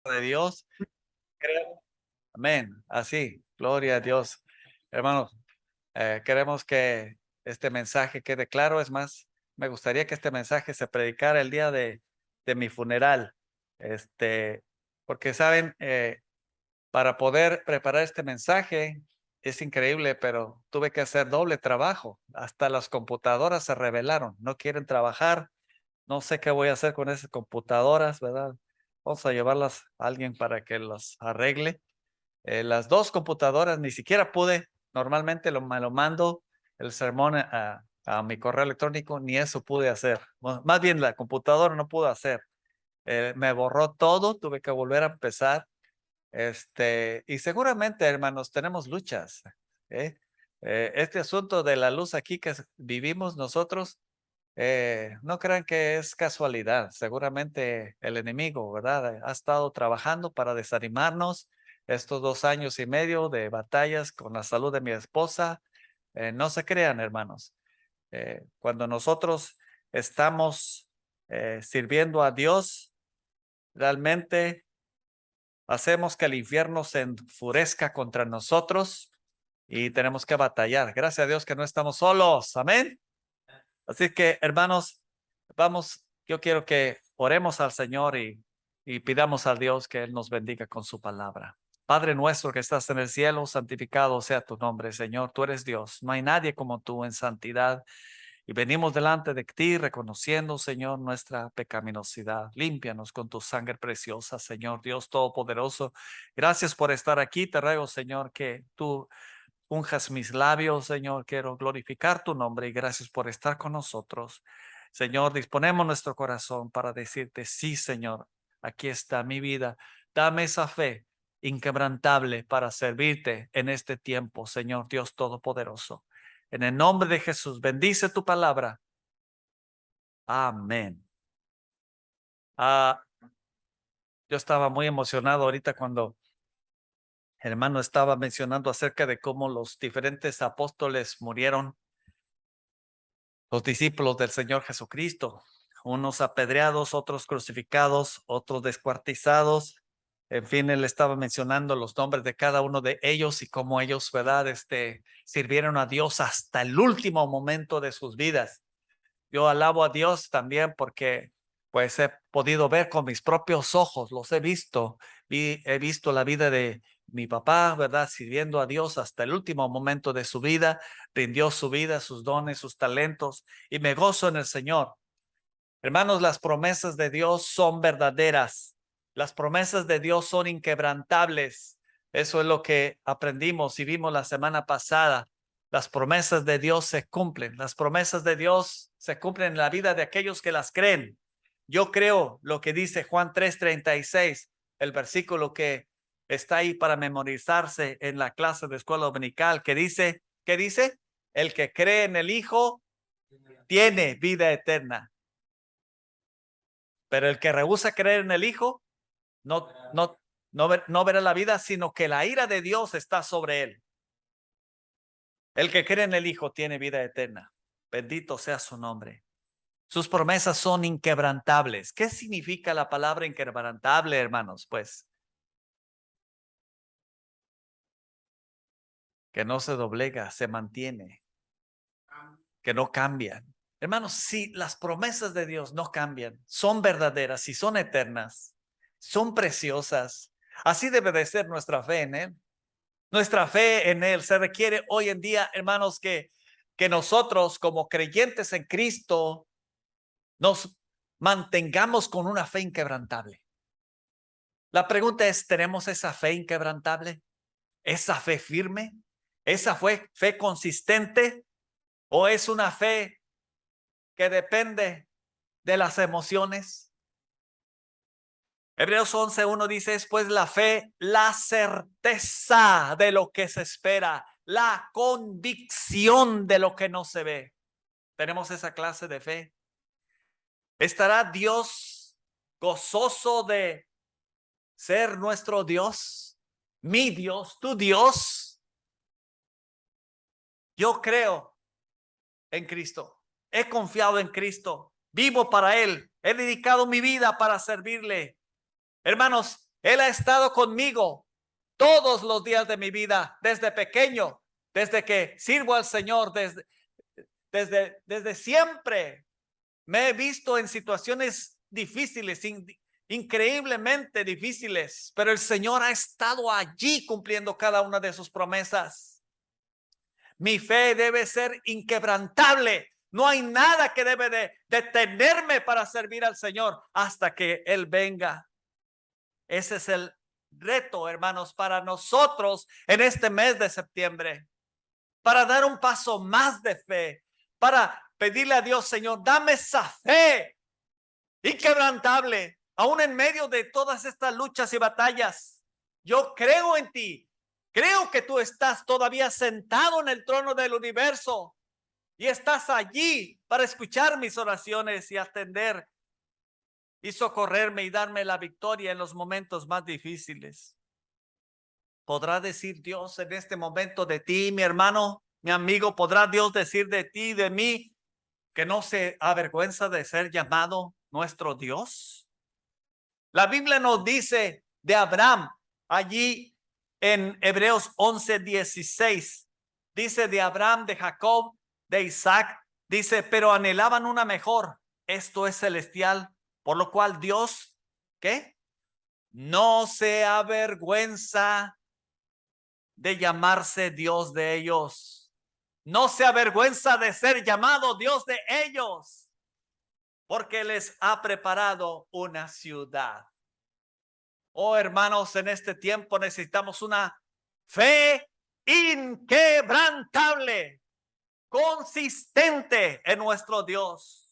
de Dios. Amén. Así, gloria a Dios. Hermanos, queremos que este mensaje quede claro. Es más, me gustaría que este mensaje se predicara el día de mi funeral. Porque saben, para poder preparar este mensaje es increíble, pero tuve que hacer doble trabajo. Hasta las computadoras se rebelaron, no quieren trabajar. No sé qué voy a hacer con esas computadoras, ¿verdad? Vamos a llevarlas a alguien para que las arregle. Las dos computadoras ni siquiera pude. Normalmente me lo mando el sermón a mi correo electrónico, ni eso pude hacer. Más bien la computadora no pudo hacer. Me borró todo, tuve que volver a empezar. Y seguramente, hermanos, tenemos luchas. ¿eh? Este asunto de la luz aquí que vivimos nosotros, no crean que es casualidad. Seguramente el enemigo, ¿verdad? Ha estado trabajando para desanimarnos estos 2 años y medio de batallas con la salud de mi esposa. No se crean, hermanos. Cuando nosotros estamos sirviendo a Dios, realmente hacemos que el infierno se enfurezca contra nosotros y tenemos que batallar. Gracias a Dios que no estamos solos. Amén. Así que, hermanos, vamos, yo quiero que oremos al Señor y pidamos a Dios que Él nos bendiga con su palabra. Padre nuestro que estás en el cielo, santificado sea tu nombre, Señor. Tú eres Dios. No hay nadie como tú en santidad. Y venimos delante de ti reconociendo, Señor, nuestra pecaminosidad. Límpianos con tu sangre preciosa, Señor Dios Todopoderoso. Gracias por estar aquí. Te ruego, Señor, que tú unjas mis labios, Señor. Quiero glorificar tu nombre y gracias por estar con nosotros. Señor, disponemos nuestro corazón para decirte, sí, Señor, aquí está mi vida. Dame esa fe inquebrantable para servirte en este tiempo, Señor Dios Todopoderoso. En el nombre de Jesús, bendice tu palabra. Amén. Yo estaba muy emocionado ahorita cuando el hermano estaba mencionando acerca de cómo los diferentes apóstoles murieron, los discípulos del Señor Jesucristo, unos apedreados, otros crucificados, otros descuartizados. En fin, él estaba mencionando los nombres de cada uno de ellos y cómo ellos, ¿verdad? Sirvieron a Dios hasta el último momento de sus vidas. Yo alabo a Dios también porque pues he podido ver con mis propios ojos, los he visto. He visto la vida de mi papá, ¿verdad? Sirviendo a Dios hasta el último momento de su vida, rindió su vida, sus dones, sus talentos y me gozo en el Señor. Hermanos, las promesas de Dios son verdaderas. Las promesas de Dios son inquebrantables. Eso es lo que aprendimos y vimos la semana pasada. Las promesas de Dios se cumplen. Las promesas de Dios se cumplen en la vida de aquellos que las creen. Yo creo lo que dice Juan 3:36, el versículo que está ahí para memorizarse en la clase de escuela dominical, que dice, ¿qué dice? El que cree en el Hijo tiene vida eterna. Pero el que rehúsa creer en el Hijo no verá la vida, sino que la ira de Dios está sobre él. El que cree en el Hijo tiene vida eterna. Bendito sea su nombre. Sus promesas son inquebrantables. ¿Qué significa la palabra inquebrantable, hermanos? Pues que no se doblega, se mantiene, que no cambian. Hermanos, si las promesas de Dios no cambian, son verdaderas y son eternas, son preciosas. Así debe de ser nuestra fe en Él. Nuestra fe en Él se requiere hoy en día, hermanos, que nosotros como creyentes en Cristo nos mantengamos con una fe inquebrantable. La pregunta es, ¿tenemos esa fe inquebrantable? ¿Esa fe firme? ¿Esa fe consistente? ¿O es una fe que depende de las emociones? Hebreos 11:1 dice, es pues la fe, la certeza de lo que se espera, la convicción de lo que no se ve. ¿Tenemos esa clase de fe? ¿Estará Dios gozoso de ser nuestro Dios? Mi Dios, tu Dios. Yo creo en Cristo. He confiado en Cristo. Vivo para Él. He dedicado mi vida para servirle. Hermanos, Él ha estado conmigo todos los días de mi vida, desde pequeño, desde que sirvo al Señor, desde siempre. Me he visto en situaciones difíciles, increíblemente difíciles, pero el Señor ha estado allí cumpliendo cada una de sus promesas. Mi fe debe ser inquebrantable. No hay nada que debe de detenerme para servir al Señor hasta que Él venga. Ese es el reto, hermanos, para nosotros en este mes de septiembre, para dar un paso más de fe, para pedirle a Dios, Señor, dame esa fe inquebrantable, aún en medio de todas estas luchas y batallas. Yo creo en ti, creo que tú estás todavía sentado en el trono del universo y estás allí para escuchar mis oraciones y atender y socorrerme y darme la victoria en los momentos más difíciles. ¿Podrá decir Dios en este momento de ti, mi hermano, mi amigo? ¿Podrá Dios decir de ti, de mí, que no se avergüenza de ser llamado nuestro Dios? La Biblia nos dice de Abraham, allí en Hebreos 11:16, dice de Abraham, de Jacob, de Isaac, dice, pero anhelaban una mejor, esto es celestial, por lo cual Dios, ¿qué? No se avergüenza de llamarse Dios de ellos. No se avergüenza de ser llamado Dios de ellos, porque les ha preparado una ciudad. Oh, hermanos, en este tiempo necesitamos una fe inquebrantable, consistente en nuestro Dios.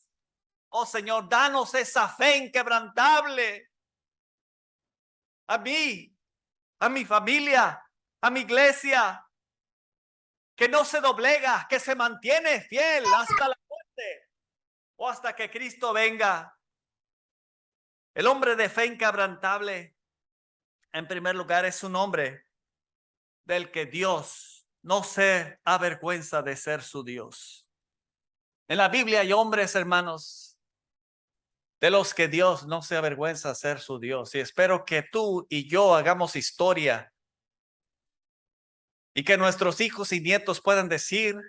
Oh, Señor, danos esa fe inquebrantable a mí, a mi familia, a mi iglesia, que no se doblega, que se mantiene fiel hasta la muerte o hasta que Cristo venga. El hombre de fe inquebrantable, en primer lugar, es un hombre del que Dios no se avergüenza de ser su Dios. En la Biblia hay hombres, hermanos, de los que Dios no se avergüenza de ser su Dios. Y espero que tú y yo hagamos historia y que nuestros hijos y nietos puedan decir,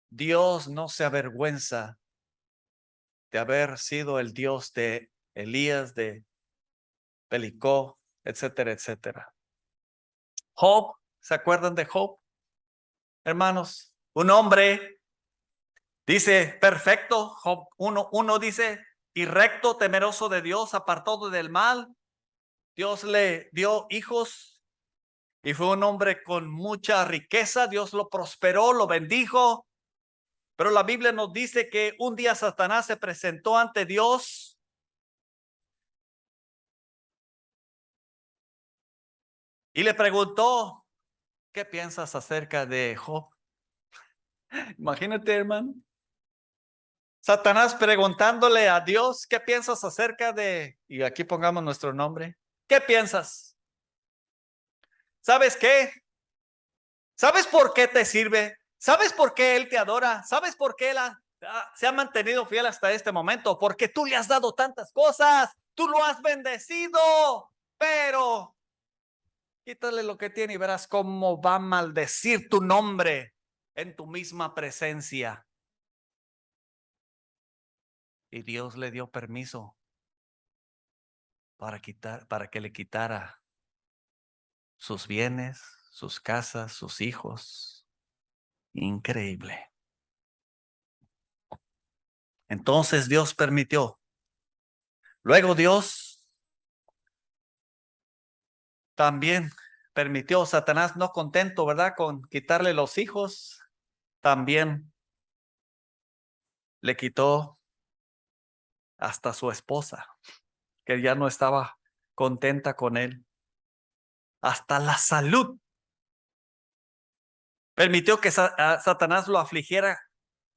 Dios no se avergüenza de haber sido el Dios de Elías, de Pelicó, etcétera, etcétera. Job, ¿se acuerdan de Job? Hermanos, un hombre dice perfecto, Job 1:1 dice, y recto, temeroso de Dios, apartado del mal. Dios le dio hijos y fue un hombre con mucha riqueza. Dios lo prosperó, lo bendijo. Pero la Biblia nos dice que un día Satanás se presentó ante Dios y le preguntó, ¿qué piensas acerca de Job? Imagínate, hermano. Satanás preguntándole a Dios, ¿qué piensas acerca de? Y aquí pongamos nuestro nombre. ¿Qué piensas? ¿Sabes qué? ¿Sabes por qué te sirve? ¿Sabes por qué Él te adora? ¿Sabes por qué Él se ha mantenido fiel hasta este momento? Porque tú le has dado tantas cosas. Tú lo has bendecido. Pero quítale lo que tiene y verás cómo va a maldecir tu nombre en tu misma presencia. Y Dios le dio permiso para que le quitara sus bienes, sus casas, sus hijos. Increíble. Entonces Dios permitió. Luego Dios también permitió, Satanás no contento, ¿verdad? Con quitarle los hijos, también le quitó hasta su esposa, que ya no estaba contenta con él. Hasta la salud. Permitió que Satanás lo afligiera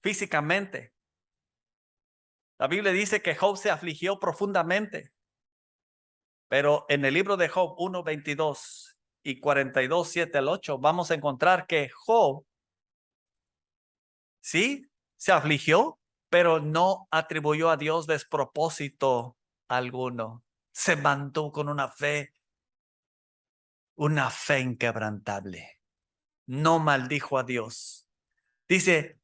físicamente. La Biblia dice que Job se afligió profundamente. Pero en el libro de Job 1:22 y 42, 7 al 8, vamos a encontrar que Job, sí, se afligió, pero no atribuyó a Dios despropósito alguno. Se mantuvo con una fe una fe inquebrantable. No maldijo a Dios. Dice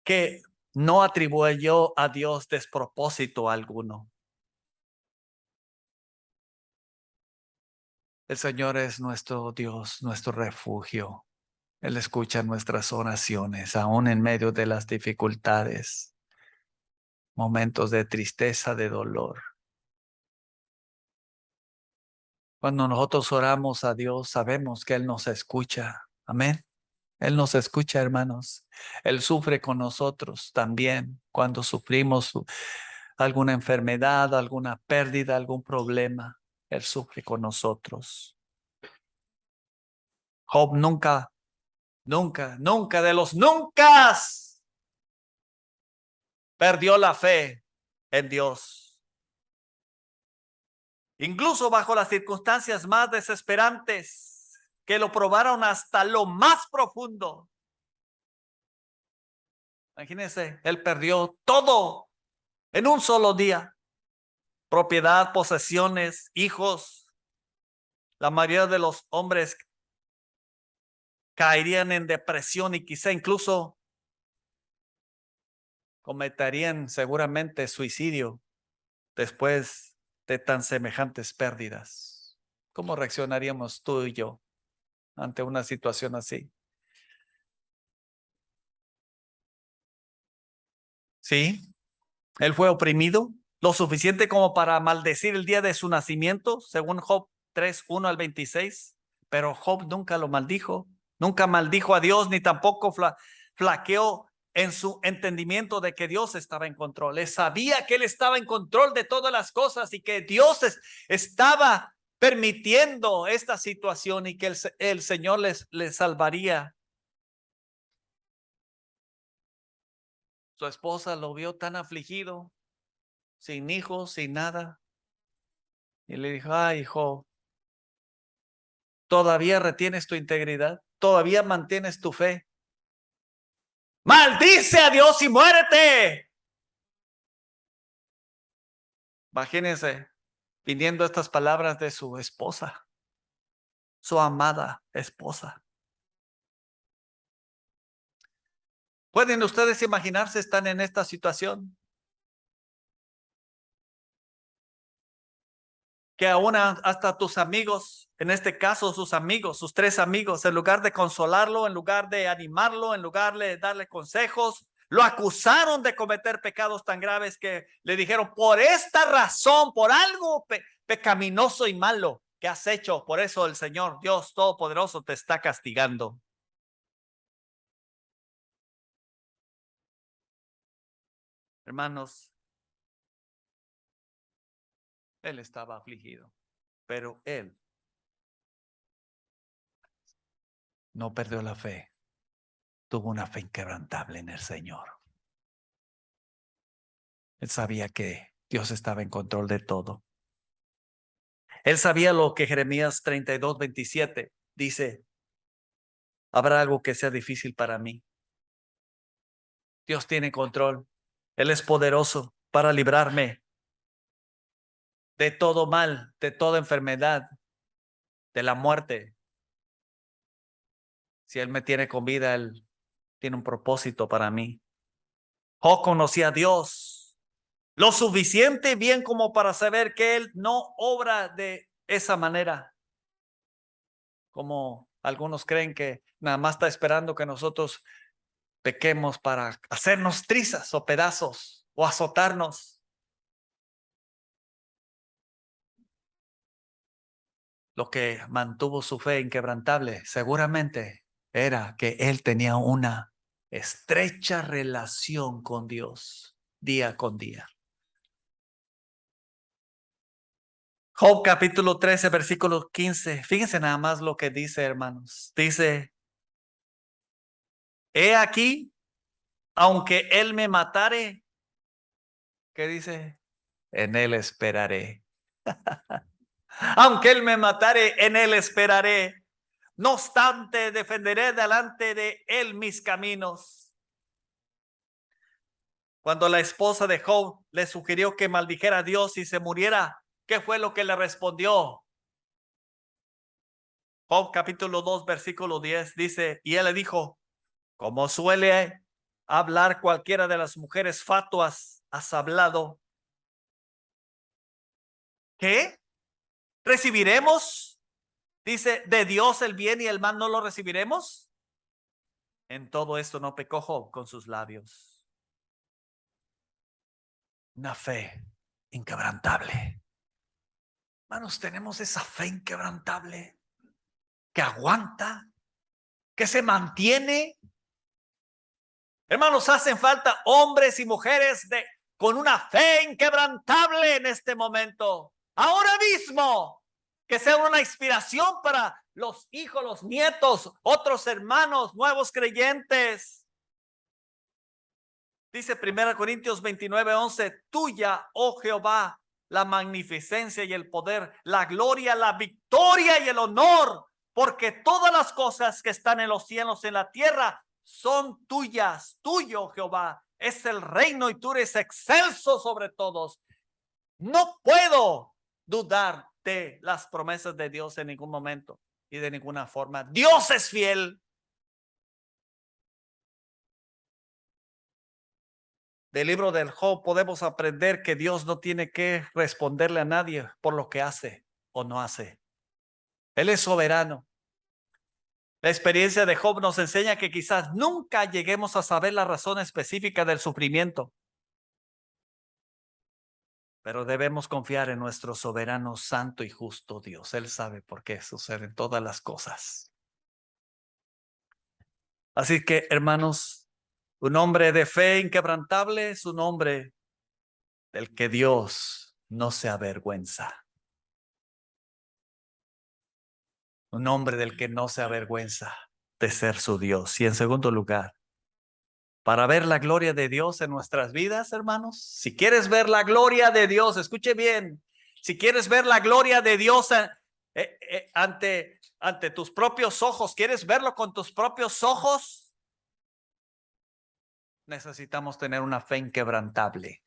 que no atribuyó a Dios despropósito alguno. El Señor es nuestro Dios, nuestro refugio. Él escucha nuestras oraciones, aún en medio de las dificultades, momentos de tristeza, de dolor. Cuando nosotros oramos a Dios, sabemos que Él nos escucha. Amén. Él nos escucha, hermanos. Él sufre con nosotros también cuando sufrimos alguna enfermedad, alguna pérdida, algún problema. Él sufre con nosotros. Job nunca de los nunca perdió la fe en Dios. Incluso bajo las circunstancias más desesperantes que lo probaron hasta lo más profundo. Imagínense, él perdió todo en un solo día. Propiedad, posesiones, hijos. La mayoría de los hombres caerían en depresión y quizá incluso cometerían seguramente suicidio después de tan semejantes pérdidas. ¿Cómo reaccionaríamos tú y yo ante una situación así? Sí, él fue oprimido lo suficiente como para maldecir el día de su nacimiento, según Job 3:1 al 26. Pero Job nunca lo maldijo, nunca maldijo a Dios, ni tampoco flaqueó en su entendimiento de que Dios estaba en control. Él sabía que Él estaba en control de todas las cosas y que Dios estaba permitiendo esta situación y que el Señor les salvaría. Su esposa lo vio tan afligido, sin hijos, sin nada. Y le dijo, ay, hijo, ¿todavía retienes tu integridad? ¿Todavía mantienes tu fe? ¡Maldice a Dios y muérete! Imagínense, viniendo estas palabras de su esposa, su amada esposa. ¿Pueden ustedes imaginarse están en esta situación? Que aún hasta tus amigos, en este caso sus amigos, sus 3 amigos, en lugar de consolarlo, en lugar de animarlo, en lugar de darle consejos, lo acusaron de cometer pecados tan graves que le dijeron, por esta razón, por algo pecaminoso y malo que has hecho, por eso el Señor Dios Todopoderoso te está castigando. Hermanos, él estaba afligido, pero él no perdió la fe, tuvo una fe inquebrantable en el Señor. Él sabía que Dios estaba en control de todo. Él sabía lo que Jeremías 32:27 dice, habrá algo que sea difícil para mí. Dios tiene control. Él es poderoso para librarme de todo mal, de toda enfermedad, de la muerte. Si Él me tiene con vida, Él tiene un propósito para mí. Job conocía a Dios lo suficiente bien como para saber que Él no obra de esa manera, como algunos creen que nada más está esperando que nosotros pequemos para hacernos trizas o pedazos o azotarnos. Lo que mantuvo su fe inquebrantable seguramente era que él tenía una estrecha relación con Dios día con día. Job capítulo 13, versículo 15. Fíjense nada más lo que dice, hermanos. Dice, he aquí, aunque él me matare, ¿qué dice? En él esperaré. Aunque él me matare, en él esperaré. No obstante, defenderé delante de él mis caminos. Cuando la esposa de Job le sugirió que maldijera a Dios y se muriera, ¿qué fue lo que le respondió? Job capítulo 2, versículo 10 dice, y él le dijo, como suele hablar cualquiera de las mujeres fatuas, has hablado. ¿Qué? ¿Recibiremos? Dice, de Dios el bien y el mal no lo recibiremos. En todo esto no pecó Job con sus labios. Una fe inquebrantable. Hermanos, tenemos esa fe inquebrantable que aguanta, que se mantiene. Hermanos, hacen falta hombres y mujeres con una fe inquebrantable en este momento. Ahora mismo, que sea una inspiración para los hijos, los nietos, otros hermanos, nuevos creyentes. Dice 1 Corintios 29:11, tuya, oh Jehová, la magnificencia y el poder, la gloria, la victoria y el honor, porque todas las cosas que están en los cielos, en la tierra, son tuyas. Tuyo, Jehová, es el reino y tú eres excelso sobre todos. No puedo dudar de las promesas de Dios en ningún momento y de ninguna forma. Dios es fiel. Del libro del Job podemos aprender que Dios no tiene que responderle a nadie por lo que hace o no hace. Él es soberano. La experiencia de Job nos enseña que quizás nunca lleguemos a saber la razón específica del sufrimiento, pero debemos confiar en nuestro soberano, santo y justo Dios. Él sabe por qué suceden todas las cosas. Así que, hermanos, un hombre de fe inquebrantable es un hombre del que Dios no se avergüenza. Un hombre del que no se avergüenza de ser su Dios. Y en segundo lugar, para ver la gloria de Dios en nuestras vidas, hermanos, si quieres ver la gloria de Dios, escuche bien, si quieres ver la gloria de Dios ante tus propios ojos, ¿quieres verlo con tus propios ojos? Necesitamos tener una fe inquebrantable.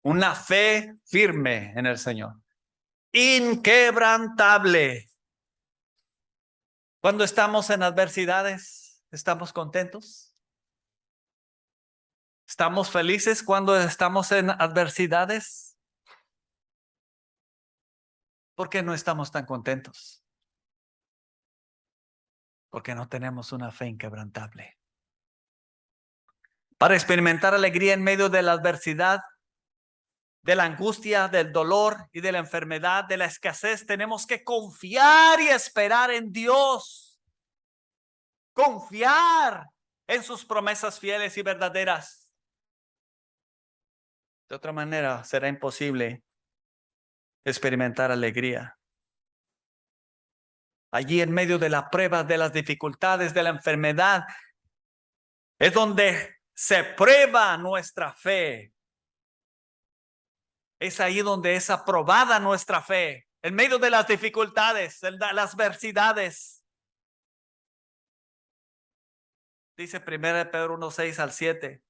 Una fe firme en el Señor. Inquebrantable. Cuando estamos en adversidades, ¿estamos contentos? ¿Estamos felices cuando estamos en adversidades? ¿Por qué no estamos tan contentos? Porque no tenemos una fe inquebrantable. Para experimentar alegría en medio de la adversidad, de la angustia, del dolor y de la enfermedad, de la escasez, tenemos que confiar y esperar en Dios. Confiar en sus promesas fieles y verdaderas. De otra manera, será imposible experimentar alegría. Allí en medio de la prueba, de las dificultades, de la enfermedad, es donde se prueba nuestra fe. Es ahí donde es aprobada nuestra fe. En medio de las dificultades, las adversidades. Dice 1 Pedro 1:6-7.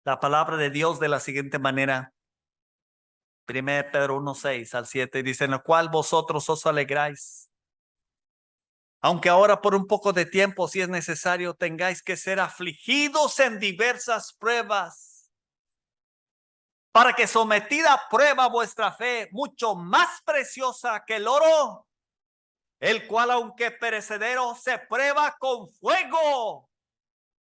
La palabra de Dios de la siguiente manera. 1 Pedro 1:6-7 dice, en lo cual vosotros os alegráis. Aunque ahora por un poco de tiempo, si es necesario, tengáis que ser afligidos en diversas pruebas, para que sometida a prueba vuestra fe, mucho más preciosa que el oro, el cual aunque perecedero se prueba con fuego,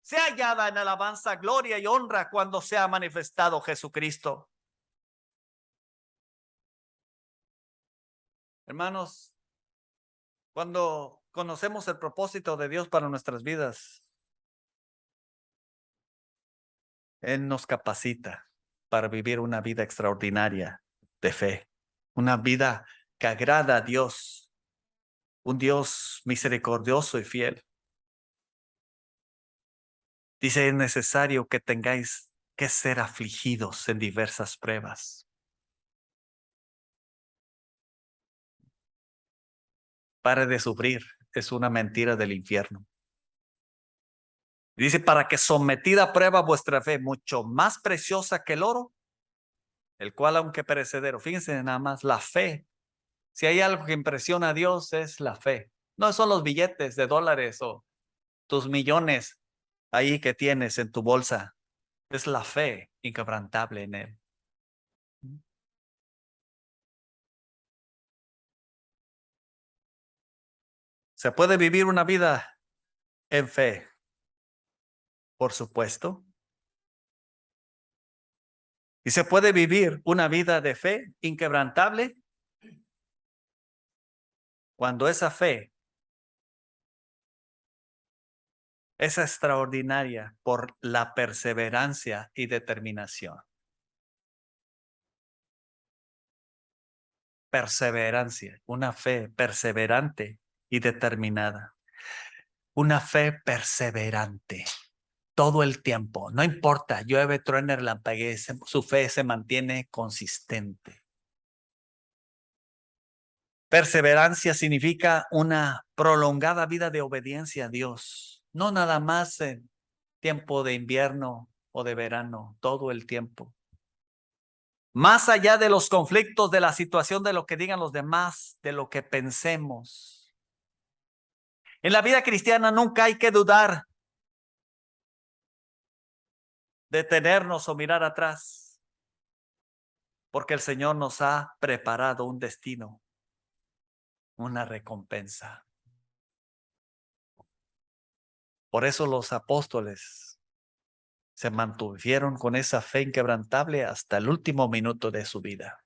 sea hallada en alabanza, gloria y honra cuando sea manifestado Jesucristo. Hermanos, cuando conocemos el propósito de Dios para nuestras vidas, Él nos capacita para vivir una vida extraordinaria de fe, una vida que agrada a Dios, un Dios misericordioso y fiel. Dice, es necesario que tengáis que ser afligidos en diversas pruebas. Pare de sufrir, es una mentira del infierno. Dice, para que sometida a prueba vuestra fe, mucho más preciosa que el oro, el cual aunque perecedero, fíjense nada más, la fe Si hay algo que impresiona a Dios es la fe. No son los billetes de dólares o tus millones ahí que tienes en tu bolsa. Es la fe inquebrantable en Él. Se puede vivir una vida en fe, por supuesto. Y se puede vivir una vida de fe inquebrantable cuando esa fe es extraordinaria por la perseverancia y determinación. Perseverancia, una fe perseverante y determinada. Una fe perseverante todo el tiempo. No importa, llueve, truene, relampaguee, su fe se mantiene consistente. Perseverancia significa una prolongada vida de obediencia a Dios. No nada más en tiempo de invierno o de verano, todo el tiempo. Más allá de los conflictos, de la situación, de lo que digan los demás, de lo que pensemos. En la vida cristiana nunca hay que dudar, detenernos o mirar atrás, porque el Señor nos ha preparado un destino, una recompensa. Por eso los apóstoles se mantuvieron con esa fe inquebrantable hasta el último minuto de su vida.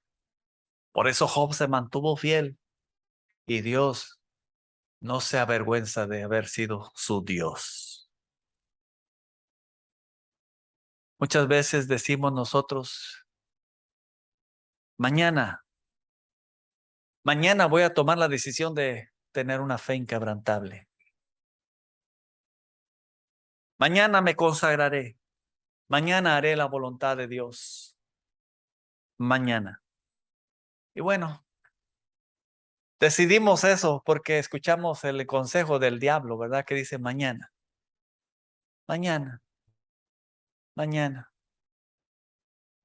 Por eso Job se mantuvo fiel y Dios no se avergüenza de haber sido su Dios. Muchas veces decimos nosotros, mañana voy a tomar la decisión de tener una fe inquebrantable. Mañana me consagraré. Mañana haré la voluntad de Dios. Mañana. Y bueno, decidimos eso porque escuchamos el consejo del diablo, ¿verdad? Que dice mañana, mañana, mañana.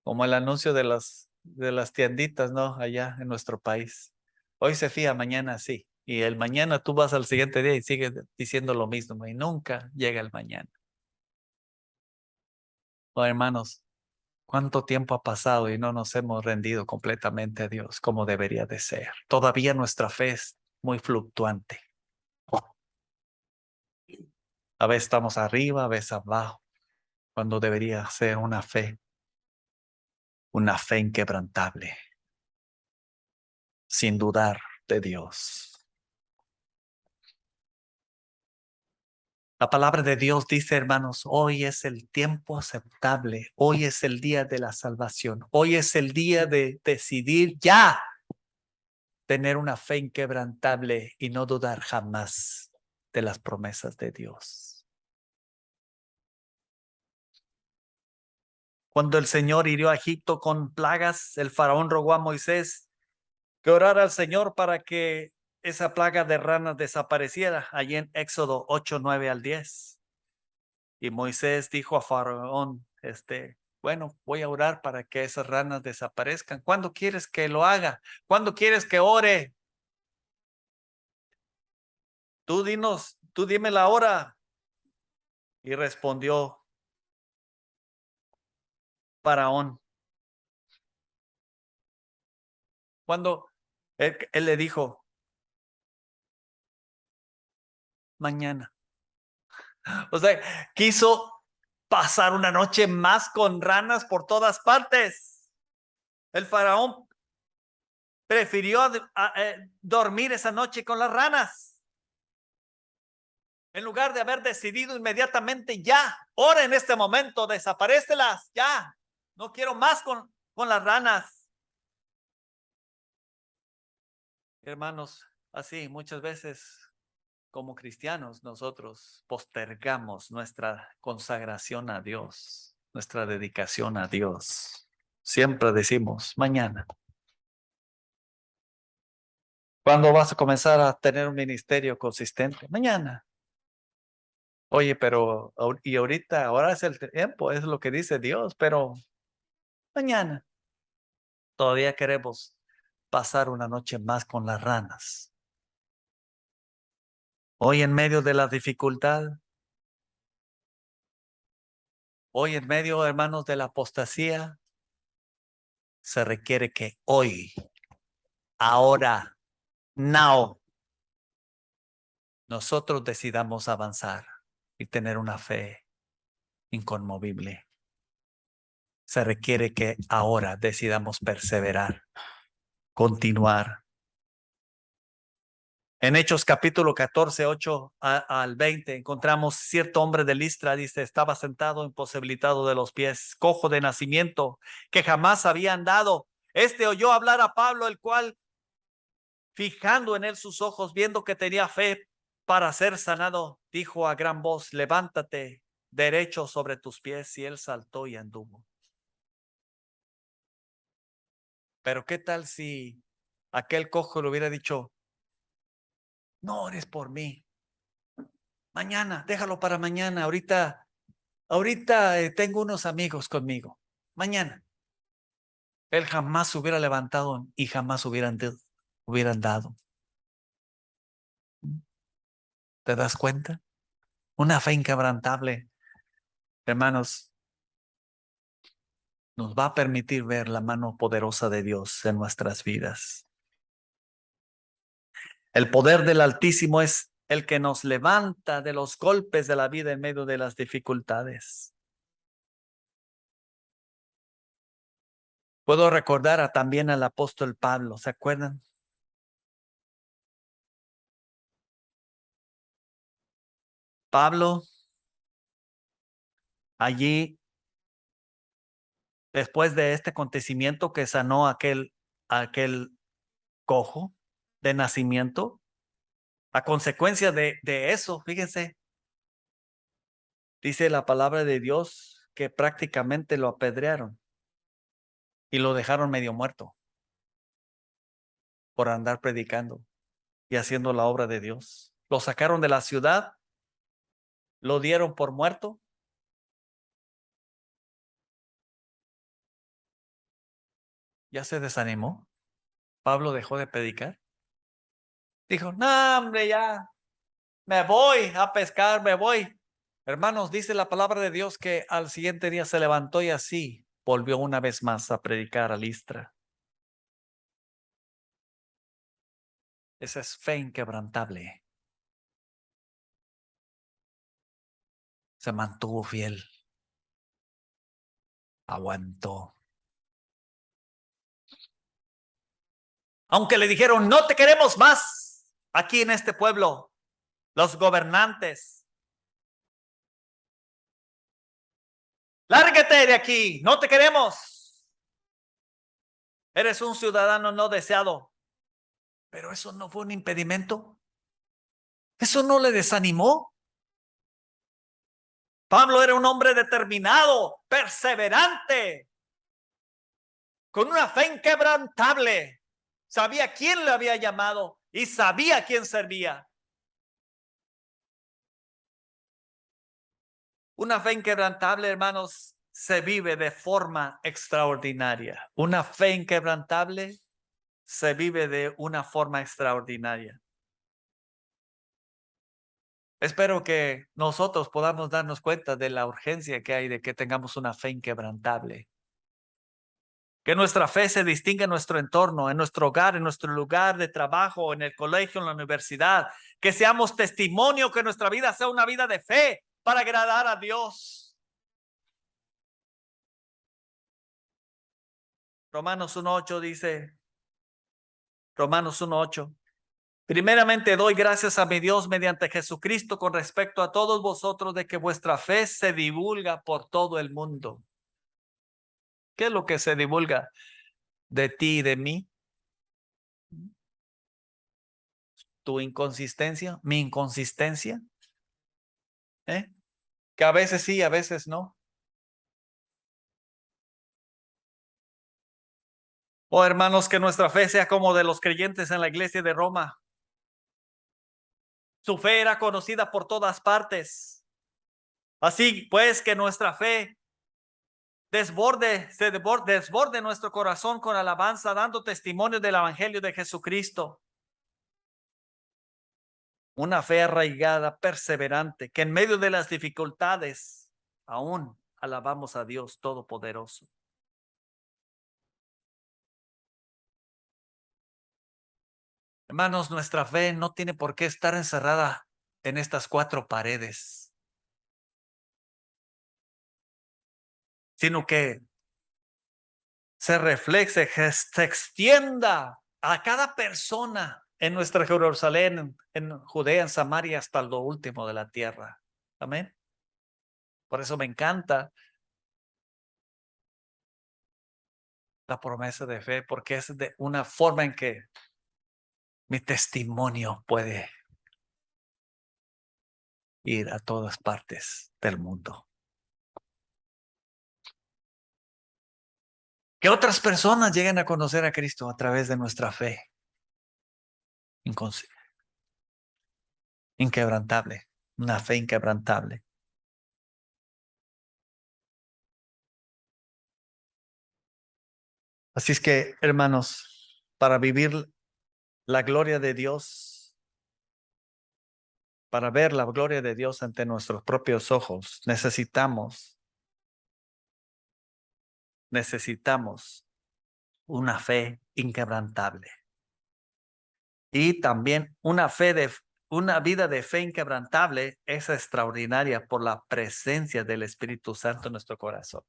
Como el anuncio de las tienditas, ¿no? Allá en nuestro país. Hoy se fía, mañana sí. Y el mañana tú vas al siguiente día y sigues diciendo lo mismo y nunca llega el mañana. Oh, hermanos, ¿cuánto tiempo ha pasado y no nos hemos rendido completamente a Dios como debería de ser? Todavía nuestra fe es muy fluctuante. A veces estamos arriba, a veces abajo, cuando debería ser una fe inquebrantable, sin dudar de Dios. La palabra de Dios dice, hermanos, hoy es el tiempo aceptable, hoy es el día de la salvación, hoy es el día de decidir ya tener una fe inquebrantable y no dudar jamás de las promesas de Dios. Cuando el Señor hirió a Egipto con plagas, el faraón rogó a Moisés que orara al Señor para que esa plaga de ranas desapareciera, allí en Éxodo 8, 9 al 10. Y Moisés dijo a Faraón, bueno, voy a orar para que esas ranas desaparezcan. ¿Cuándo quieres que lo haga? ¿Cuándo quieres que ore? Tú dinos, tú dime la hora. Y respondió Faraón. Cuando él le dijo, mañana. O sea, quiso pasar una noche más con ranas por todas partes. El faraón prefirió dormir esa noche con las ranas. En lugar de haber decidido inmediatamente, ya, ahora en este momento, desaparécelas, ya. No quiero más con las ranas. Hermanos, así muchas veces como cristianos nosotros postergamos nuestra consagración a Dios, nuestra dedicación a Dios. Siempre decimos, mañana. ¿Cuándo vas a comenzar a tener un ministerio consistente? Mañana. Oye, pero y ahorita, ahora es el tiempo, es lo que dice Dios, pero mañana. Todavía queremos pasar una noche más con las ranas. Hoy en medio de la dificultad, hoy en medio, hermanos, de la apostasía, se requiere que hoy, ahora, now, nosotros decidamos avanzar y tener una fe inconmovible. Se requiere que ahora decidamos perseverar, continuar. En Hechos capítulo 14, 8 al 20, encontramos cierto hombre de Listra, dice, estaba sentado imposibilitado de los pies, cojo de nacimiento, que jamás había andado. Este oyó hablar a Pablo, el cual, fijando en él sus ojos, viendo que tenía fe para ser sanado, dijo a gran voz, levántate derecho sobre tus pies, y él saltó y anduvo. Pero ¿qué tal si aquel cojo le hubiera dicho, no ores por mí, mañana, déjalo para mañana, ahorita tengo unos amigos conmigo, mañana? Él jamás se hubiera levantado y jamás hubieran dado. ¿Te das cuenta? Una fe inquebrantable, hermanos, nos va a permitir ver la mano poderosa de Dios en nuestras vidas. El poder del Altísimo es el que nos levanta de los golpes de la vida en medio de las dificultades. Puedo recordar también al apóstol Pablo, ¿se acuerdan? Pablo, allí, después de este acontecimiento que sanó aquel cojo de nacimiento, a consecuencia de eso, fíjense, dice la palabra de Dios que prácticamente lo apedrearon y lo dejaron medio muerto por andar predicando y haciendo la obra de Dios. Lo sacaron de la ciudad, lo dieron por muerto. Ya se desanimó. Pablo dejó de predicar. Dijo, no, hombre, ya me voy a pescar, me voy. Hermanos, dice la palabra de Dios que al siguiente día se levantó y así volvió una vez más a predicar a Listra. Esa es fe inquebrantable. Se mantuvo fiel. Aguantó. Aunque le dijeron, no te queremos más aquí en este pueblo, los gobernantes. Lárgate de aquí, no te queremos. Eres un ciudadano no deseado. Pero eso no fue un impedimento. Eso no le desanimó. Pablo era un hombre determinado, perseverante, con una fe inquebrantable. Sabía quién le había llamado y sabía quién servía. Una fe inquebrantable, hermanos, se vive de forma extraordinaria. Una fe inquebrantable se vive de una forma extraordinaria. Espero que nosotros podamos darnos cuenta de la urgencia que hay de que tengamos una fe inquebrantable. Que nuestra fe se distinga en nuestro entorno, en nuestro hogar, en nuestro lugar de trabajo, en el colegio, en la universidad. Que seamos testimonio, que nuestra vida sea una vida de fe para agradar a Dios. Romanos 1:8 dice, Romanos 1:8. Primeramente doy gracias a mi Dios mediante Jesucristo con respecto a todos vosotros de que vuestra fe se divulga por todo el mundo. ¿Qué es lo que se divulga de ti y de mí? ¿Tu inconsistencia? ¿Mi inconsistencia? Que a veces sí, a veces no. Oh, hermanos, que nuestra fe sea como de los creyentes en la iglesia de Roma. Su fe era conocida por todas partes. Así pues, que nuestra fe desborde nuestro corazón con alabanza, dando testimonio del evangelio de Jesucristo. Una fe arraigada, perseverante, que en medio de las dificultades aún alabamos a Dios Todopoderoso. Hermanos, nuestra fe no tiene por qué estar encerrada en estas cuatro paredes, sino que se refleje, se extienda a cada persona en nuestra Jerusalén, en Judea, en Samaria, hasta lo último de la tierra. Amén. Por eso me encanta la promesa de fe, porque es de una forma en que mi testimonio puede ir a todas partes del mundo. Que otras personas lleguen a conocer a Cristo a través de nuestra fe. Inquebrantable, una fe inquebrantable. Así es que, hermanos, para vivir la gloria de Dios, para ver la gloria de Dios ante nuestros propios ojos, necesitamos una fe inquebrantable. Y también una vida de fe inquebrantable es extraordinaria por la presencia del Espíritu Santo en nuestro corazón.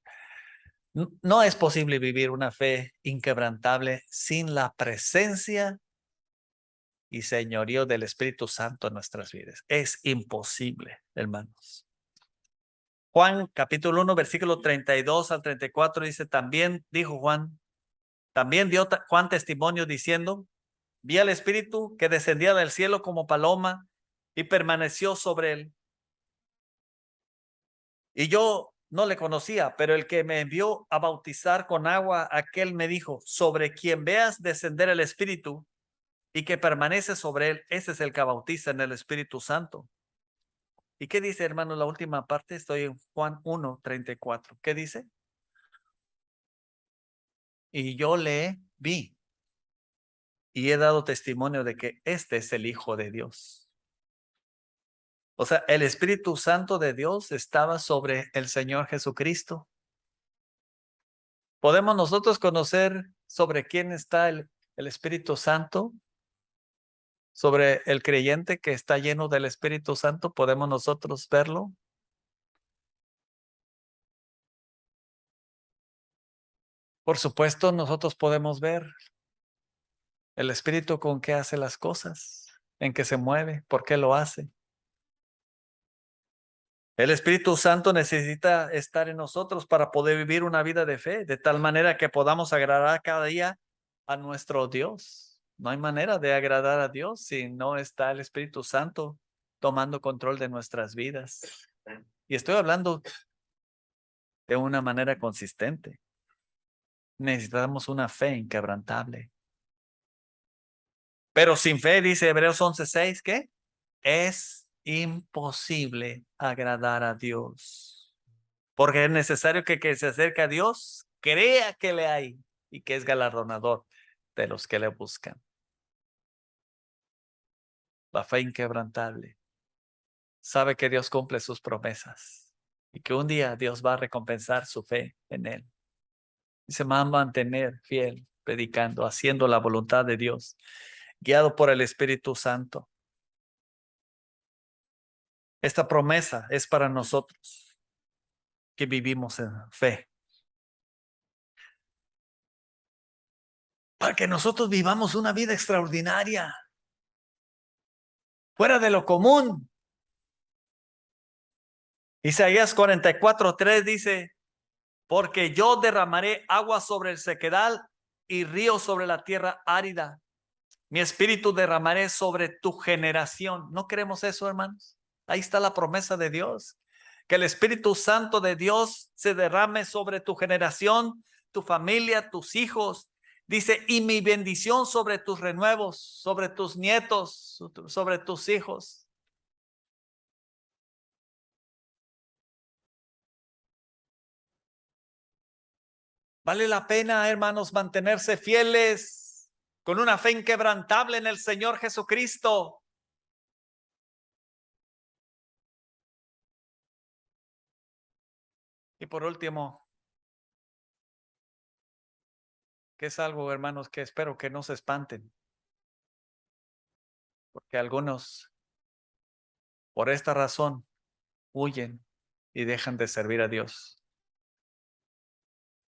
No es posible vivir una fe inquebrantable sin la presencia y señorío del Espíritu Santo en nuestras vidas. Es imposible, hermanos. Juan capítulo 1, versículo 32 al 34 dice, también dijo Juan, también dio Juan testimonio diciendo, vi al Espíritu que descendía del cielo como paloma y permaneció sobre él. Y yo no le conocía, pero el que me envió a bautizar con agua, aquel me dijo, sobre quien veas descender el Espíritu y que permanece sobre él, ese es el que bautiza en el Espíritu Santo. ¿Y qué dice, hermano, la última parte? Estoy en Juan 1, 34. ¿Qué dice? Y yo le vi y he dado testimonio de que este es el Hijo de Dios. O sea, el Espíritu Santo de Dios estaba sobre el Señor Jesucristo. ¿Podemos nosotros conocer sobre quién está el Espíritu Santo? Sobre el creyente que está lleno del Espíritu Santo, ¿podemos nosotros verlo? Por supuesto, nosotros podemos ver el Espíritu con qué hace las cosas, en qué se mueve, por qué lo hace. El Espíritu Santo necesita estar en nosotros para poder vivir una vida de fe, de tal manera que podamos agradar cada día a nuestro Dios. No hay manera de agradar a Dios si no está el Espíritu Santo tomando control de nuestras vidas. Y estoy hablando de una manera consistente. Necesitamos una fe inquebrantable. Pero sin fe, dice Hebreos 11:6, ¿qué? Es imposible agradar a Dios. Porque es necesario que se acerque a Dios crea que le hay y que es galardonador de los que le buscan. La fe inquebrantable. Sabe que Dios cumple sus promesas y que un día Dios va a recompensar su fe en él. Y se va a mantener fiel, predicando, haciendo la voluntad de Dios, guiado por el Espíritu Santo. Esta promesa es para nosotros que vivimos en fe. Para que nosotros vivamos una vida extraordinaria, fuera de lo común. Isaías 44:3 dice, porque yo derramaré agua sobre el sequedal y río sobre la tierra árida. Mi espíritu derramaré sobre tu generación. ¿No queremos eso, hermanos? Ahí está la promesa de Dios. Que el Espíritu Santo de Dios se derrame sobre tu generación, tu familia, tus hijos. Dice, y mi bendición sobre tus renuevos, sobre tus nietos, sobre tus hijos. Vale la pena, hermanos, mantenerse fieles con una fe inquebrantable en el Señor Jesucristo. Y por último, que es algo, hermanos, que espero que no se espanten, porque algunos, por esta razón, huyen y dejan de servir a Dios.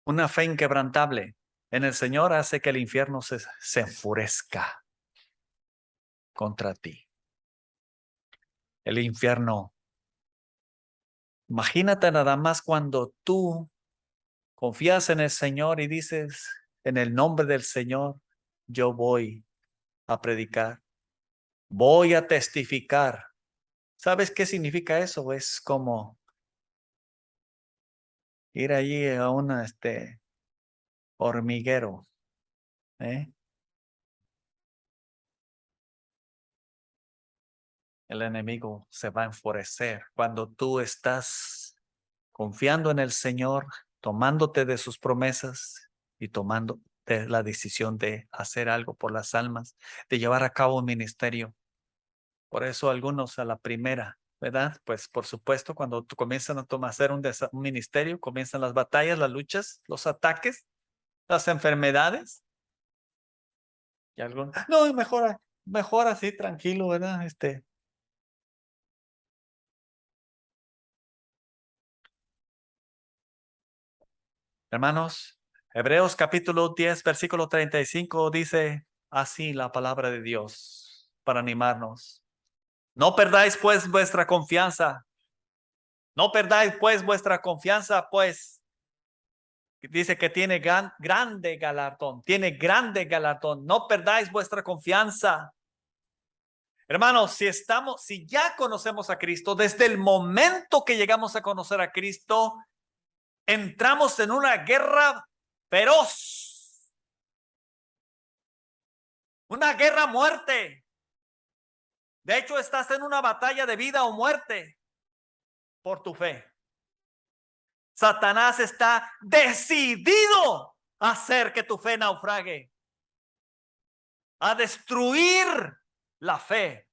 Una fe inquebrantable en el Señor hace que el infierno se enfurezca contra ti. El infierno. Imagínate nada más cuando tú confías en el Señor y dices, en el nombre del Señor, yo voy a predicar, voy a testificar. ¿Sabes qué significa eso? Es como ir allí a un hormiguero, ¿eh? El enemigo se va a enfurecer cuando tú estás confiando en el Señor, tomándote de sus promesas y tomando la decisión de hacer algo por las almas, de llevar a cabo un ministerio. Por eso algunos a la primera, ¿verdad? Pues por supuesto, cuando tú comienzan a hacer un ministerio, comienzan las batallas, las luchas, los ataques, las enfermedades. Y algunos, no, mejor así, tranquilo, ¿verdad? Hermanos, Hebreos capítulo 10, versículo 35 dice así la palabra de Dios para animarnos. No perdáis pues vuestra confianza. No perdáis pues vuestra confianza, pues dice que tiene grande galardón. Tiene grande galardón. No perdáis vuestra confianza. Hermanos, si ya conocemos a Cristo, desde el momento que llegamos a conocer a Cristo, entramos en una guerra feroz. Una guerra a muerte. De hecho, estás en una batalla de vida o muerte por tu fe. Satanás está decidido a hacer que tu fe naufrague, a destruir la fe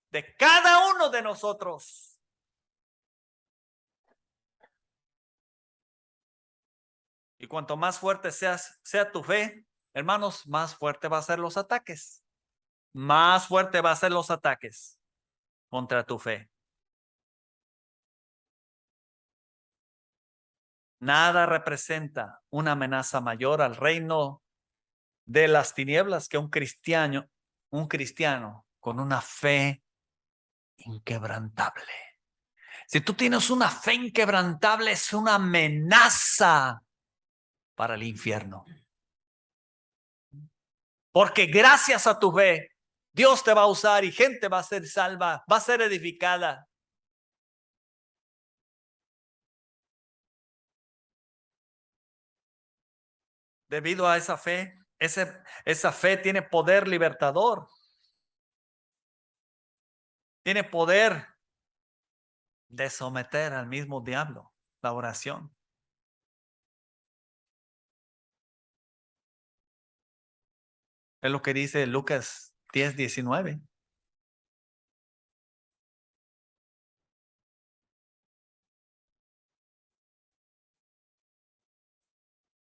de cada uno de nosotros. Y cuanto más fuerte sea tu fe, hermanos, más fuerte va a ser los ataques. Más fuerte va a ser los ataques contra tu fe. Nada representa una amenaza mayor al reino de las tinieblas que un cristiano con una fe inquebrantable. Si tú tienes una fe inquebrantable, es una amenaza para el infierno. Porque gracias a tu fe, Dios te va a usar y gente va a ser salva, va a ser edificada. Debido a esa fe, esa fe tiene poder libertador. Tiene poder de someter al mismo diablo, la oración. Es lo que dice Lucas 10:19.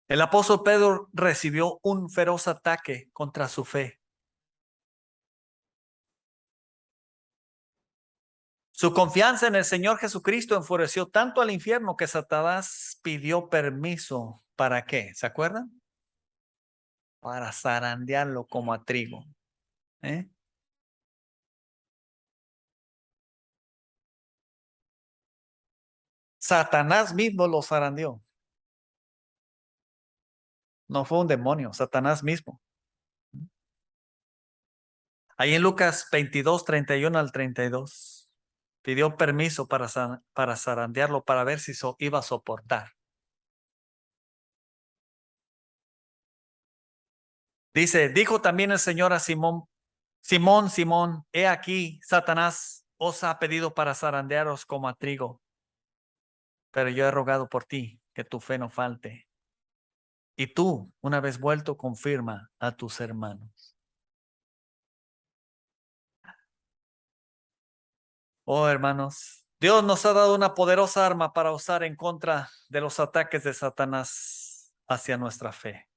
El apóstol Pedro recibió un feroz ataque contra su fe. Su confianza en el Señor Jesucristo enfureció tanto al infierno que Satanás pidió permiso. ¿Para qué? ¿Se acuerdan? Para zarandearlo como a trigo. ¿Eh? Satanás mismo lo zarandeó. No fue un demonio, Satanás mismo. Ahí en Lucas 22:31 al 32. Pidió permiso para zarandearlo, para ver si iba a soportar. Dice, dijo también el Señor a Simón, Simón, Simón, he aquí, Satanás os ha pedido para zarandearos como a trigo, pero yo he rogado por ti, que tu fe no falte. Y tú, una vez vuelto, confirma a tus hermanos. Oh, hermanos, Dios nos ha dado una poderosa arma para usar en contra de los ataques de Satanás hacia nuestra fe.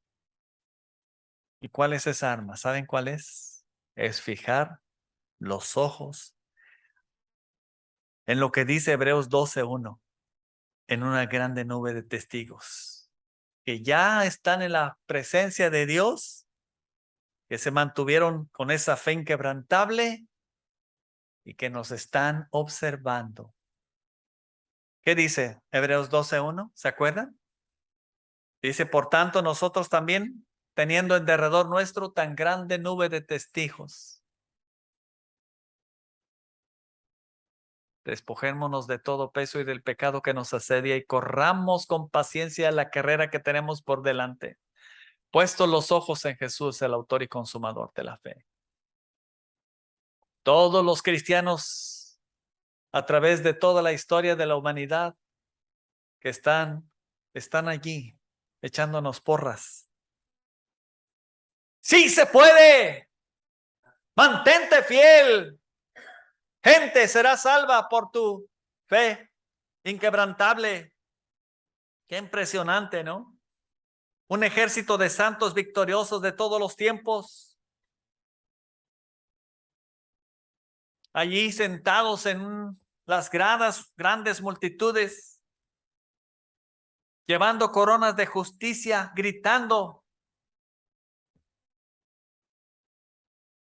¿Y cuál es esa arma? ¿Saben cuál es? Es fijar los ojos en lo que dice Hebreos 12:1, en una grande nube de testigos que ya están en la presencia de Dios, que se mantuvieron con esa fe inquebrantable y que nos están observando. ¿Qué dice Hebreos 12:1? ¿Se acuerdan? Dice, por tanto, nosotros también, teniendo en derredor nuestro tan grande nube de testigos, despojémonos de todo peso y del pecado que nos asedia y corramos con paciencia la carrera que tenemos por delante, puestos los ojos en Jesús, el autor y consumador de la fe. Todos los cristianos, a través de toda la historia de la humanidad, que están allí echándonos porras. ¡Sí se puede! ¡Mantente fiel! Gente será salva por tu fe inquebrantable. Qué impresionante, ¿no? Un ejército de santos victoriosos de todos los tiempos, allí sentados en las gradas, grandes multitudes, llevando coronas de justicia, gritando,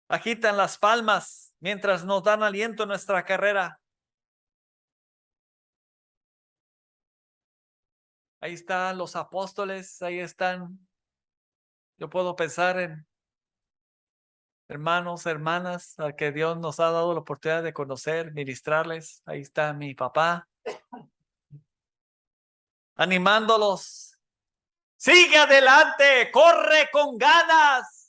agitan las palmas mientras nos dan aliento en nuestra carrera. Ahí están los apóstoles, ahí están. Yo puedo pensar en hermanos, hermanas, a que Dios nos ha dado la oportunidad de conocer, ministrarles. Ahí está mi papá, animándolos. Sigue adelante, corre con ganas.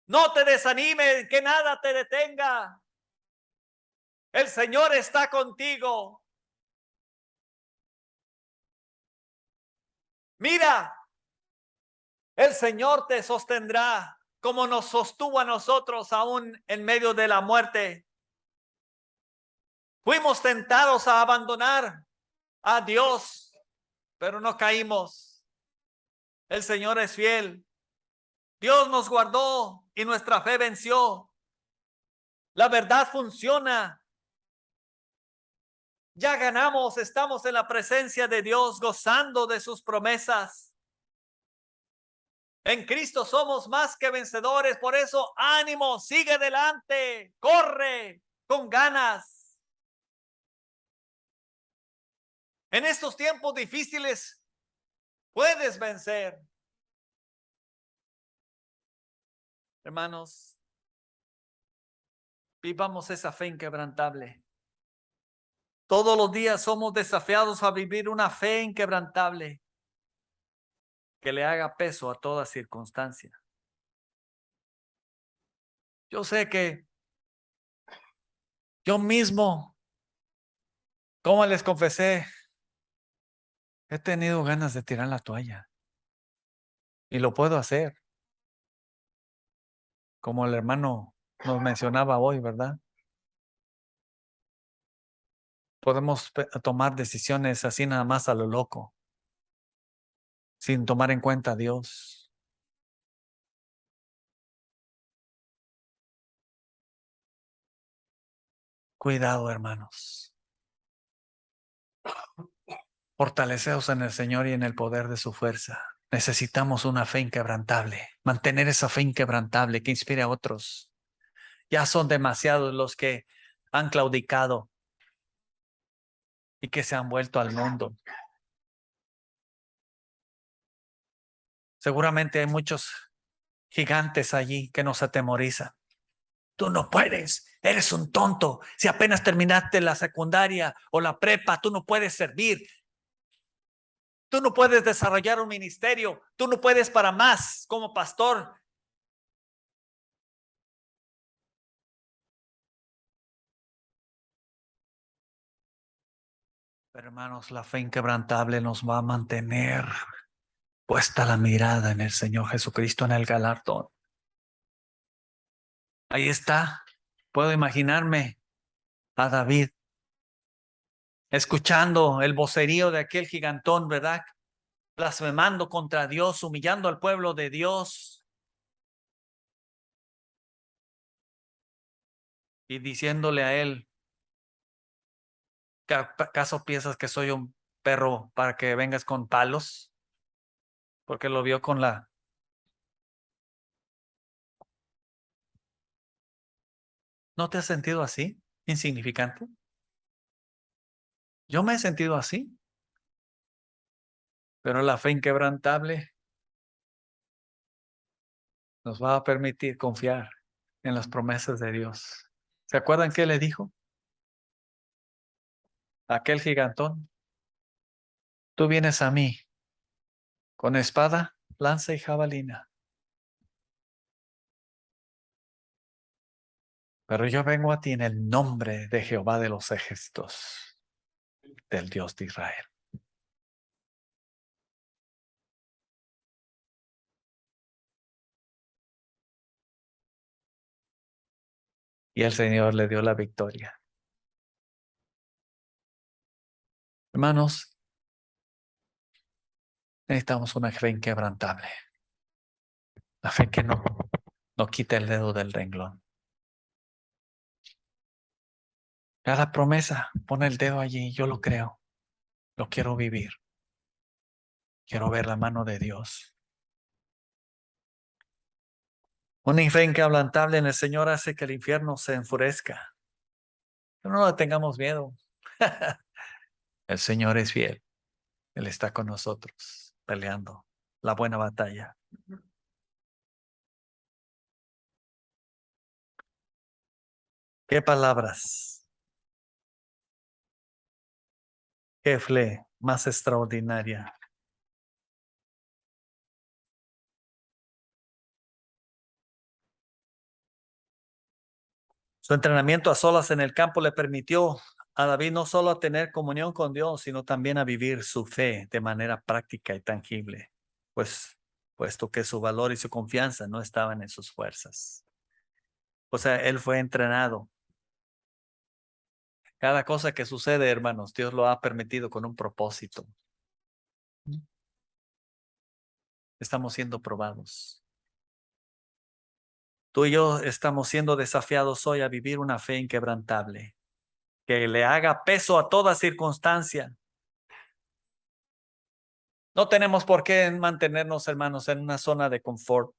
No te desanimes, que nada te detenga. El Señor está contigo. Mira, el Señor te sostendrá como nos sostuvo a nosotros aún en medio de la muerte. Fuimos tentados a abandonar a Dios, pero no caímos. El Señor es fiel. Dios nos guardó y nuestra fe venció. La verdad funciona. Ya ganamos, estamos en la presencia de Dios, gozando de sus promesas. En Cristo somos más que vencedores, por eso ánimo, sigue adelante, corre con ganas. En estos tiempos difíciles puedes vencer. Hermanos, vivamos esa fe inquebrantable. Todos los días somos desafiados a vivir una fe inquebrantable que le haga peso a toda circunstancia. Yo sé que yo mismo, como les confesé, he tenido ganas de tirar la toalla. Y lo puedo hacer. Como el hermano nos mencionaba hoy, ¿verdad? Podemos tomar decisiones así nada más a lo loco, sin tomar en cuenta a Dios. Cuidado, hermanos. Fortaleceos en el Señor y en el poder de su fuerza. Necesitamos una fe inquebrantable. Mantener esa fe inquebrantable que inspire a otros. Ya son demasiados los que han claudicado y que se han vuelto al mundo. Seguramente hay muchos gigantes allí que nos atemorizan. Tú no puedes, eres un tonto. Si apenas terminaste la secundaria o la prepa, tú no puedes servir. Tú no puedes desarrollar un ministerio. Tú no puedes para más como pastor. Pero hermanos, la fe inquebrantable nos va a mantener puesta la mirada en el Señor Jesucristo, en el galardón. Ahí está. Puedo imaginarme a David escuchando el vocerío de aquel gigantón, ¿verdad? Blasfemando contra Dios, humillando al pueblo de Dios y diciéndole a él, ¿acaso piensas que soy un perro para que vengas con palos? Porque lo vio con la... ¿No te has sentido así? ¿Insignificante? Yo me he sentido así, pero la fe inquebrantable nos va a permitir confiar en las promesas de Dios. ¿Se acuerdan qué le dijo a aquel gigantón? Tú vienes a mí con espada, lanza y jabalina, pero yo vengo a ti en el nombre de Jehová de los ejércitos, del Dios de Israel. Y el Señor le dio la victoria. Hermanos, necesitamos una fe inquebrantable. La fe que no quita el dedo del renglón. Cada promesa, pone el dedo allí, yo lo creo, lo quiero vivir. Quiero ver la mano de Dios. Una fe inquebrantable en el Señor hace que el infierno se enfurezca. Pero no le tengamos miedo. El Señor es fiel. Él está con nosotros, peleando la buena batalla. ¿Qué palabras? ¿Qué fe más extraordinaria? Su entrenamiento a solas en el campo le permitió a David no solo a tener comunión con Dios, sino también a vivir su fe de manera práctica y tangible, pues puesto que su valor y su confianza no estaban en sus fuerzas. O sea, él fue entrenado. Cada cosa que sucede, hermanos, Dios lo ha permitido con un propósito. Estamos siendo probados. Tú y yo estamos siendo desafiados hoy a vivir una fe inquebrantable, que le haga peso a toda circunstancia. No tenemos por qué mantenernos, hermanos, en una zona de confort.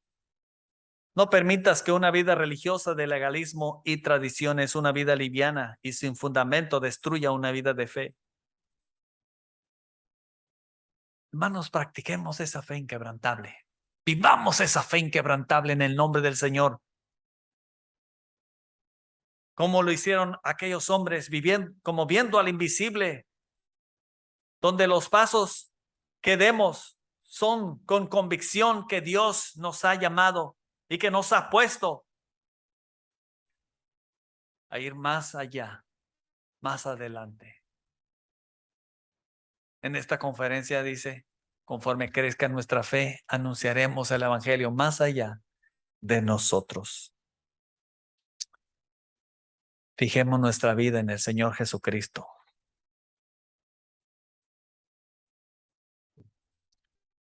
No permitas que una vida religiosa de legalismo y tradiciones, una vida liviana y sin fundamento, destruya una vida de fe. Hermanos, practiquemos esa fe inquebrantable. Vivamos esa fe inquebrantable en el nombre del Señor. Como lo hicieron aquellos hombres viviendo, como viendo al invisible, donde los pasos que demos son con convicción que Dios nos ha llamado y que nos ha puesto a ir más allá, más adelante. En esta conferencia dice, conforme crezca nuestra fe, anunciaremos el evangelio más allá de nosotros. Fijemos nuestra vida en el Señor Jesucristo.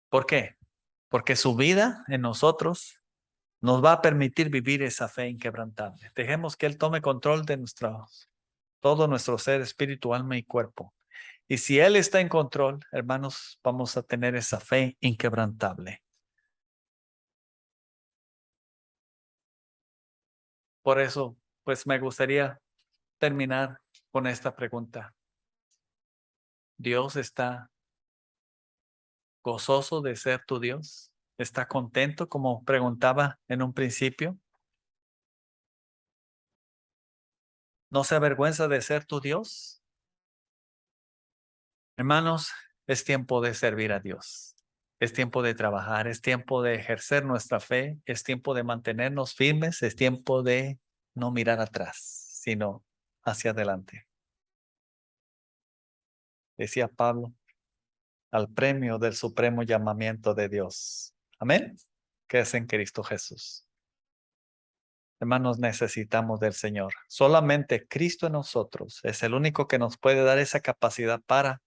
¿Por qué? Porque su vida en nosotros nos va a permitir vivir esa fe inquebrantable. Dejemos que Él tome control de todo nuestro ser, espíritu, alma y cuerpo. Y si Él está en control, hermanos, vamos a tener esa fe inquebrantable. Por eso, pues me gustaría terminar con esta pregunta. ¿Dios está gozoso de ser tu Dios? ¿Está contento, como preguntaba en un principio? ¿No se avergüenza de ser tu Dios? Hermanos, es tiempo de servir a Dios. Es tiempo de trabajar, es tiempo de ejercer nuestra fe, es tiempo de mantenernos firmes, es tiempo de no mirar atrás, sino hacia adelante. Decía Pablo, al premio del supremo llamamiento de Dios. Amén. Que es en Cristo Jesús. Hermanos, necesitamos del Señor. Solamente Cristo en nosotros es el único que nos puede dar esa capacidad para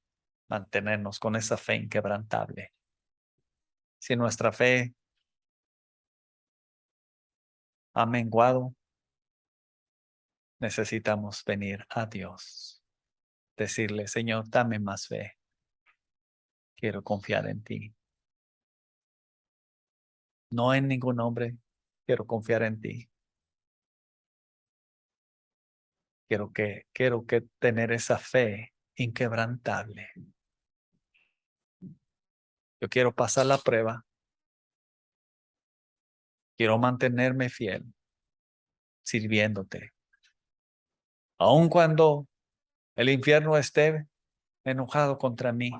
mantenernos con esa fe inquebrantable. Si nuestra fe ha menguado, necesitamos venir a Dios. Decirle, Señor, dame más fe. Quiero confiar en ti. No en ningún hombre. Quiero confiar en ti. Quiero que tener esa fe inquebrantable. Yo quiero pasar la prueba. Quiero mantenerme fiel, sirviéndote. Aun cuando el infierno esté enojado contra mí,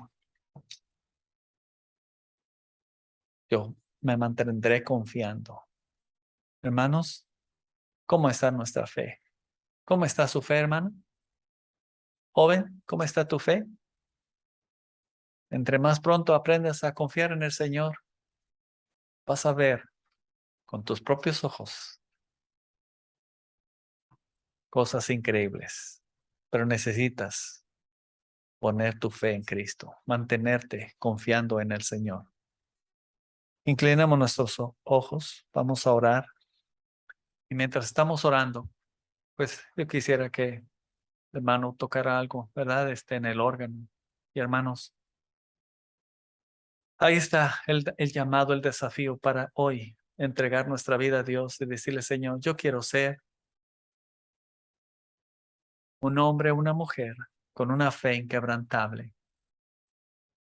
yo me mantendré confiando. Hermanos, ¿cómo está nuestra fe? ¿Cómo está su fe, hermano? Joven, ¿cómo está tu fe? Entre más pronto aprendas a confiar en el Señor, vas a ver con tus propios ojos cosas increíbles. Pero necesitas poner tu fe en Cristo, mantenerte confiando en el Señor. Inclinamos nuestros ojos, vamos a orar. Y mientras estamos orando, pues yo quisiera que el hermano tocara algo, ¿verdad? En el órgano. Y hermanos, ahí está el llamado, el desafío para hoy, entregar nuestra vida a Dios y decirle, Señor, yo quiero ser un hombre, una mujer con una fe inquebrantable.